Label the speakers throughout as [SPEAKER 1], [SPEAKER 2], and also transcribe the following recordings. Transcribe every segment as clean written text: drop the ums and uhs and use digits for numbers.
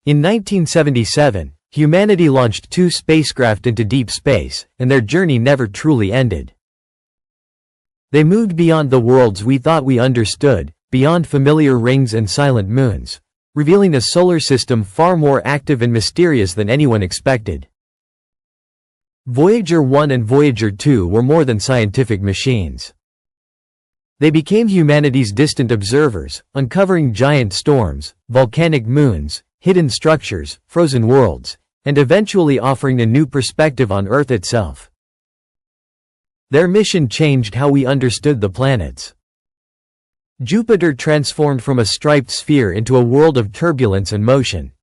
[SPEAKER 1] In 1977, humanity launched 2 spacecraft into deep space, and their journey never truly ended. They moved beyond the worlds we thought we understood, beyond familiar rings and silent moons, revealing a solar system far more active and mysterious than anyone expected. Voyager 1 and Voyager 2 were more than scientific machines. They became humanity's distant observers, uncovering giant storms, volcanic moons, hidden structures, frozen worlds, and eventually offering a new perspective on Earth itself. Their mission changed how we understood the planets. Jupiter transformed from a striped sphere into a world of turbulence and motion.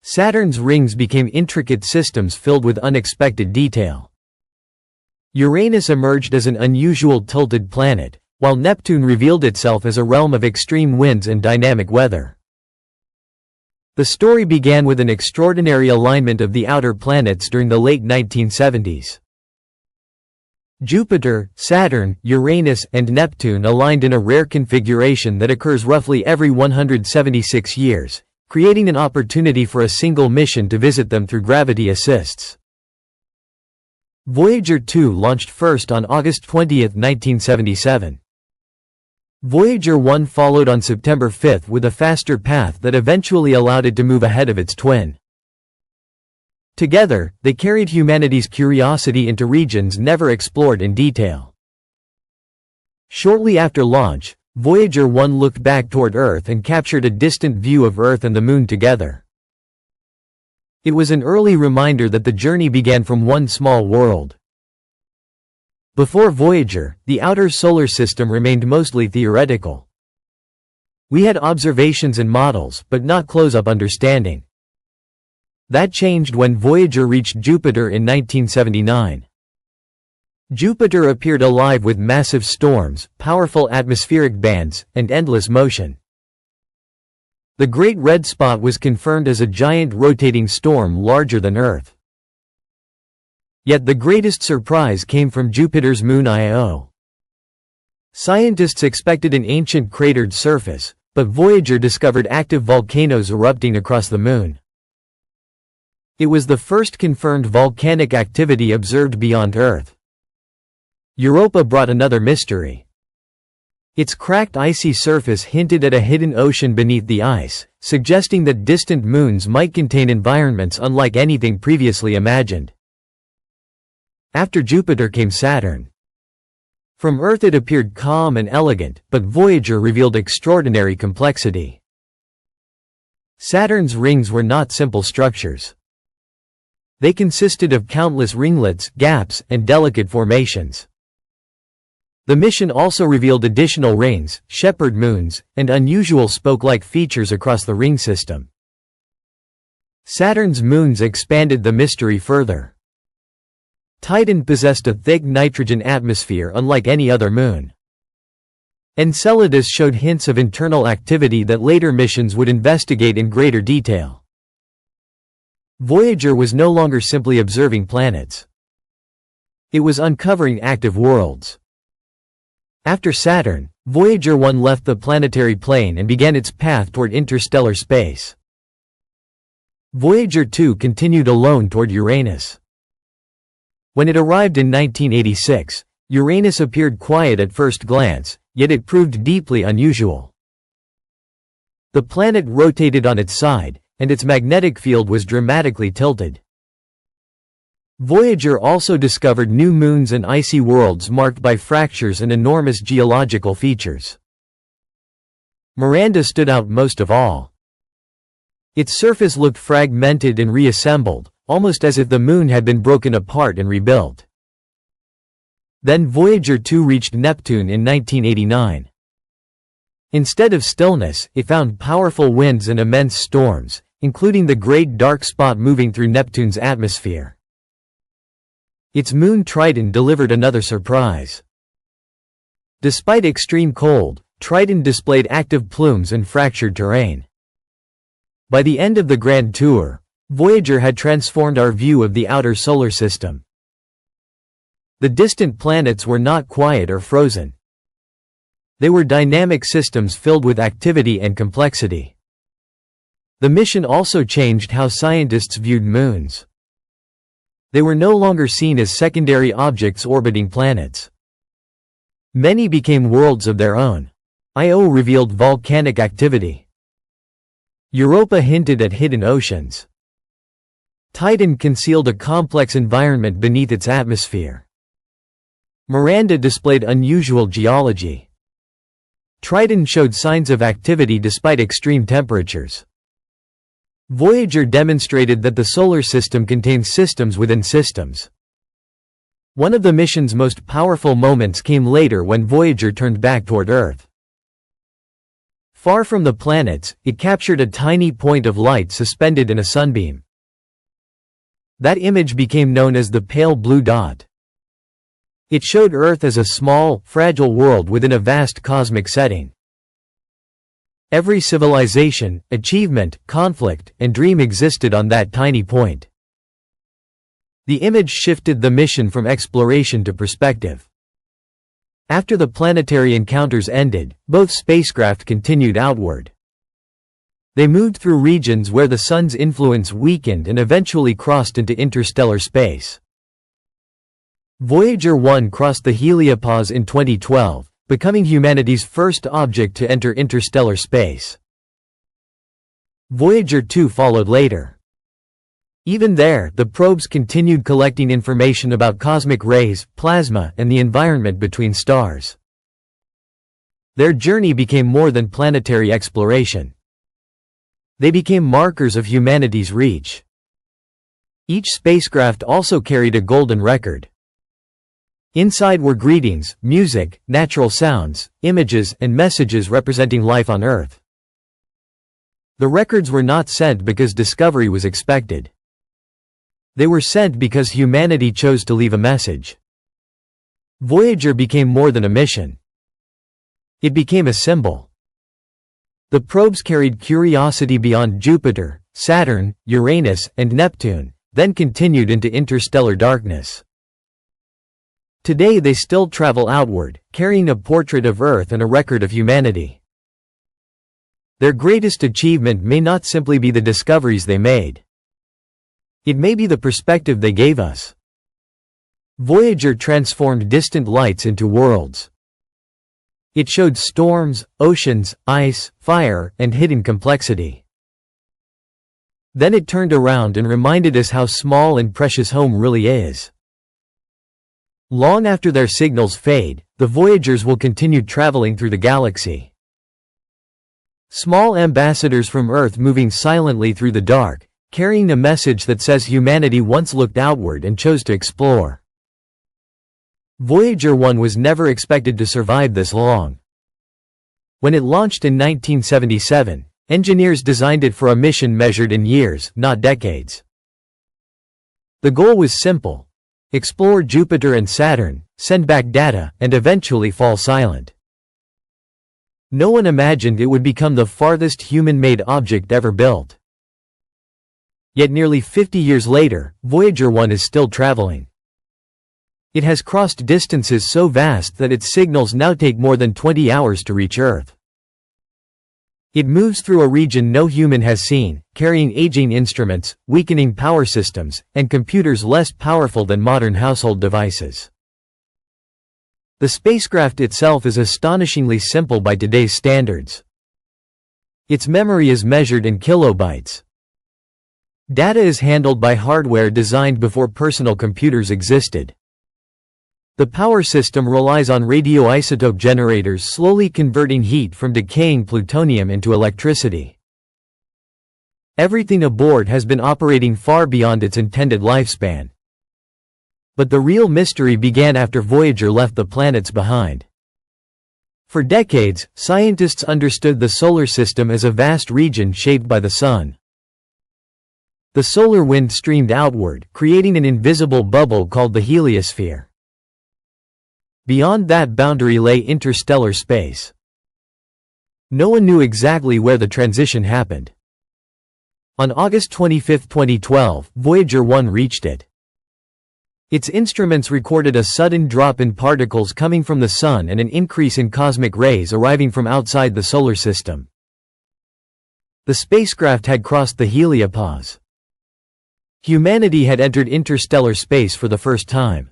[SPEAKER 1] Saturn's rings became intricate systems filled with unexpected detail. Uranus emerged as an unusual tilted planet, while Neptune revealed itself as a realm of extreme winds and dynamic weather. The story began with an extraordinary alignment of the outer planets during the late 1970s. Jupiter, Saturn, Uranus, and Neptune aligned in a rare configuration that occurs roughly every 176 years, creating an opportunity for a single mission to visit them through gravity assists. Voyager 2 launched first on August 20, 1977. Voyager 1 followed on September 5 with a faster path that eventually allowed it to move ahead of its twin. Together, they carried humanity's curiosity into regions never explored in detail. Shortly after launch, Voyager 1 looked back toward Earth and captured a distant view of Earth and the Moon together. It was an early reminder that the journey began from one small world. Before Voyager, the outer solar system remained mostly theoretical. We had observations and models, but not close-up understanding. That changed when Voyager reached Jupiter in 1979. Jupiter appeared alive with massive storms, powerful atmospheric bands, and endless motion. The Great Red Spot was confirmed as a giant rotating storm larger than Earth. Yet the greatest surprise came from Jupiter's moon Io. Scientists expected an ancient cratered surface, but Voyager discovered active volcanoes erupting across the moon. It was the first confirmed volcanic activity observed beyond Earth. Europa brought another mystery. Its cracked icy surface hinted at a hidden ocean beneath the ice, suggesting that distant moons might contain environments unlike anything previously imagined. After Jupiter came Saturn. From Earth it appeared calm and elegant, but Voyager revealed extraordinary complexity. Saturn's rings were not simple structures. They consisted of countless ringlets, gaps, and delicate formations. The mission also revealed additional rings, shepherd moons, and unusual spoke-like features across the ring system. Saturn's moons expanded the mystery further. Titan possessed a thick nitrogen atmosphere unlike any other moon. Enceladus showed hints of internal activity that later missions would investigate in greater detail. Voyager was no longer simply observing planets. It was uncovering active worlds. After Saturn, Voyager 1 left the planetary plane and began its path toward interstellar space. Voyager 2 continued alone toward Uranus. When it arrived in 1986, Uranus appeared quiet at first glance, yet it proved deeply unusual. The planet rotated on its side, and its magnetic field was dramatically tilted. Voyager also discovered new moons and icy worlds marked by fractures and enormous geological features. Miranda stood out most of all. Its surface looked fragmented and reassembled, almost as if the moon had been broken apart and rebuilt. Then Voyager 2 reached Neptune in 1989. Instead of stillness, it found powerful winds and immense storms, including the Great Dark Spot moving through Neptune's atmosphere. Its moon Triton delivered another surprise. Despite extreme cold, Triton displayed active plumes and fractured terrain. By the end of the Grand Tour, Voyager had transformed our view of the outer solar system. The distant planets were not quiet or frozen. They were dynamic systems filled with activity and complexity. The mission also changed how scientists viewed moons. They were no longer seen as secondary objects orbiting planets. Many became worlds of their own. Io revealed volcanic activity. Europa hinted at hidden oceans. Titan concealed a complex environment beneath its atmosphere. Miranda displayed unusual geology. Triton showed signs of activity despite extreme temperatures. Voyager demonstrated that the solar system contains systems within systems. One of the mission's most powerful moments came later when Voyager turned back toward Earth. Far from the planets, it captured a tiny point of light suspended in a sunbeam. That image became known as the pale blue dot. It showed Earth as a small, fragile world within a vast cosmic setting. Every civilization, achievement, conflict, and dream existed on that tiny point. The image shifted the mission from exploration to perspective. After the planetary encounters ended, both spacecraft continued outward. They moved through regions where the sun's influence weakened and eventually crossed into interstellar space. Voyager 1 crossed the heliopause in 2012, becoming humanity's first object to enter interstellar space. Voyager 2 followed later. Even there, the probes continued collecting information about cosmic rays, plasma, and the environment between stars. Their journey became more than planetary exploration. They became markers of humanity's reach. Each spacecraft also carried a golden record. Inside were greetings, music, natural sounds, images, and messages representing life on Earth. The records were not sent because discovery was expected. They were sent because humanity chose to leave a message. Voyager became more than a mission. It became a symbol. The probes carried curiosity beyond Jupiter, Saturn, Uranus, and Neptune, then continued into interstellar darkness. Today they still travel outward, carrying a portrait of Earth and a record of humanity. Their greatest achievement may not simply be the discoveries they made. It may be the perspective they gave us. Voyager transformed distant lights into worlds. It showed storms, oceans, ice, fire, and hidden complexity. Then it turned around and reminded us how small and precious home really is. Long after their signals fade, the Voyagers will continue traveling through the galaxy. Small ambassadors from Earth moving silently through the dark, carrying a message that says humanity once looked outward and chose to explore. Voyager 1 was never expected to survive this long. When it launched in 1977, engineers designed it for a mission measured in years, not decades. The goal was simple: explore Jupiter and Saturn, send back data, and eventually fall silent. No one imagined it would become the farthest human-made object ever built. Yet nearly 50 years later, Voyager 1 is still traveling. It has crossed distances so vast that its signals now take more than 20 hours to reach Earth. It moves through a region no human has seen, carrying aging instruments, weakening power systems, and computers less powerful than modern household devices. The spacecraft itself is astonishingly simple by today's standards. Its memory is measured in kilobytes. Data is handled by hardware designed before personal computers existed. The power system relies on radioisotope generators slowly converting heat from decaying plutonium into electricity. Everything aboard has been operating far beyond its intended lifespan. But the real mystery began after Voyager left the planets behind. For decades, scientists understood the solar system as a vast region shaped by the sun. The solar wind streamed outward, creating an invisible bubble called the heliosphere. Beyond that boundary lay interstellar space. No one knew exactly where the transition happened. On August 25, 2012, Voyager 1 reached it. Its instruments recorded a sudden drop in particles coming from the sun and an increase in cosmic rays arriving from outside the solar system. The spacecraft had crossed the heliopause. Humanity had entered interstellar space for the first time.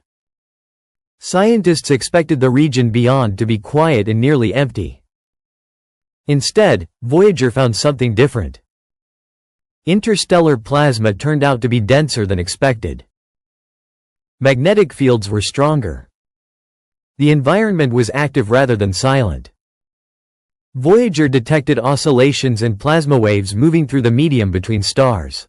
[SPEAKER 1] Scientists expected the region beyond to be quiet and nearly empty. Instead, Voyager found something different. Interstellar plasma turned out to be denser than expected. Magnetic fields were stronger. The environment was active rather than silent. Voyager detected oscillations and plasma waves moving through the medium between stars.